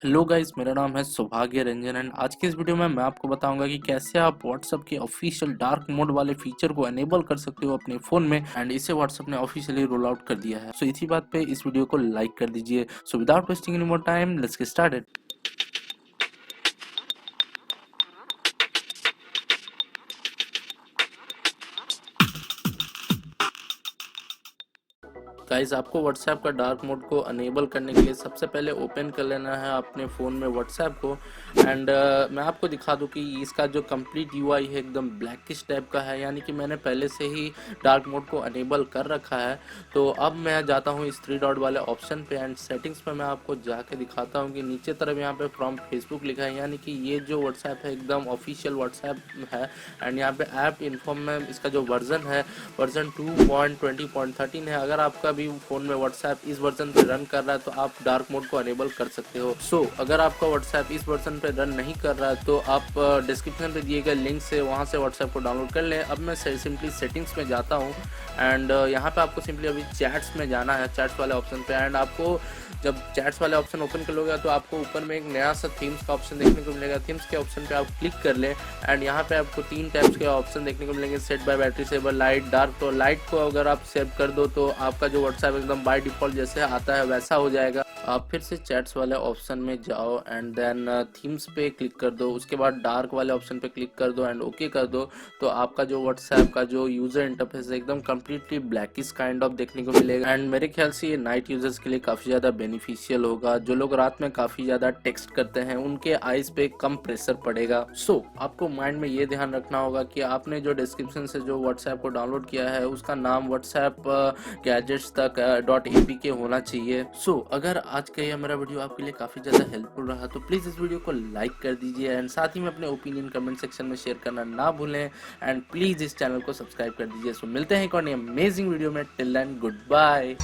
Hello guys, मेरा नाम है सौभाग्य रंजन एंड आज के इस वीडियो में मैं आपको बताऊंगा कि कैसे आप व्हाट्सएप के ऑफिशियल डार्क मोड वाले फीचर को एनेबल कर सकते हो अपने फोन में। एंड इसे व्हाट्सएप ने ऑफिशियली रोल आउट कर दिया है। सो इसी बात पे इस वीडियो को लाइक कर दीजिए। So without wasting any more time, let's get started. Guys, आपको व्हाट्सएप का डार्क मोड को अनेबल करने के लिए सबसे पहले ओपन कर लेना है अपने फ़ोन में व्हाट्सएप को। एंड मैं आपको दिखा दूं कि इसका जो कंप्लीट यूआई है एकदम ब्लैकिश टाइप का है, यानी कि मैंने पहले से ही डार्क मोड को अनेबल कर रखा है। तो अब मैं जाता हूं इस थ्री डॉट वाले ऑप्शन पे एंड सेटिंग्स पे मैं आपको जाके दिखाता हूं कि नीचे तरफ यहाँ पे फ्रॉम फेसबुक लिखा है, यानी कि ये जो व्हाट्सएप है एकदम ऑफिशियल व्हाट्सएप है। एंड यहाँ पे ऐप इन्फॉर्म में इसका जो वर्जन है वर्जन 2.20.13 है। अगर आपका भी फ़ोन में व्हाट्सएप इस वर्जन पे रन कर रहा है तो आप डार्क मोड को अनेबल कर सकते हो। अगर आपका व्हाट्सएप इस वर्जन पे रन नहीं कर रहा है तो आप डिस्क्रिप्शन पे दिए गए लिंक से वहाँ से व्हाट्सएप को डाउनलोड कर लें। अब मैं सिंपली सेटिंग्स में जाता हूँ एंड यहाँ पे आपको सिंपली अभी चैट्स में जाना है, चैट्स वाले ऑप्शन पे। एंड आपको जब चैट्स वाले ऑप्शन ओपन कर लोगे तो आपको ऊपर में एक नया सा थीम्स का ऑप्शन देखने को मिलेगा। थीम्स के ऑप्शन पे आप क्लिक कर लें एंड यहाँ पे आपको 3 टाइप्स के ऑप्शन देखने को मिलेंगे, set by battery saver, light, dark. तो लाइट को अगर आप सेव कर दो तो आपका जो व्हाट्सएप एकदम बाय डिफ़ॉल्ट जैसे आता है वैसा हो जाएगा। आप फिर से चैट्स वाले ऑप्शन में जाओ एंड देन थीम्स पे क्लिक कर दो, उसके बाद डार्क वाले ऑप्शन पे क्लिक कर दो एंड ओके कर दो। तो आपका जो व्हाट्सएप का जो यूज़र इंटरफेस है एकदम कम्प्लीटली ब्लैकिश काइंड ऑफ देखने को मिलेगा। एंड मेरे ख्याल से ये नाइट यूजर्स के लिए काफ़ी ज़्यादा बेनिफिशियल होगा। जो लोग रात में काफ़ी ज़्यादा टेक्स्ट करते हैं उनके आइज़ पे कम प्रेशर पड़ेगा। आपको माइंड में ये ध्यान रखना होगा कि आपने जो डिस्क्रिप्शन से जो व्हाट्सएप को डाउनलोड किया है उसका नाम व्हाट्सएप गैजेट्स तक .apk होना चाहिए। अगर आज का यह मेरा वीडियो आपके लिए काफ़ी ज़्यादा हेल्पफुल रहा तो प्लीज़ इस वीडियो को लाइक कर दीजिए एंड साथ ही में अपने ओपिनियन कमेंट सेक्शन में शेयर करना ना भूलें। एंड प्लीज़ इस चैनल को सब्सक्राइब कर दीजिए। मिलते हैं एक और नई अमेजिंग वीडियो में। Till then, good bye.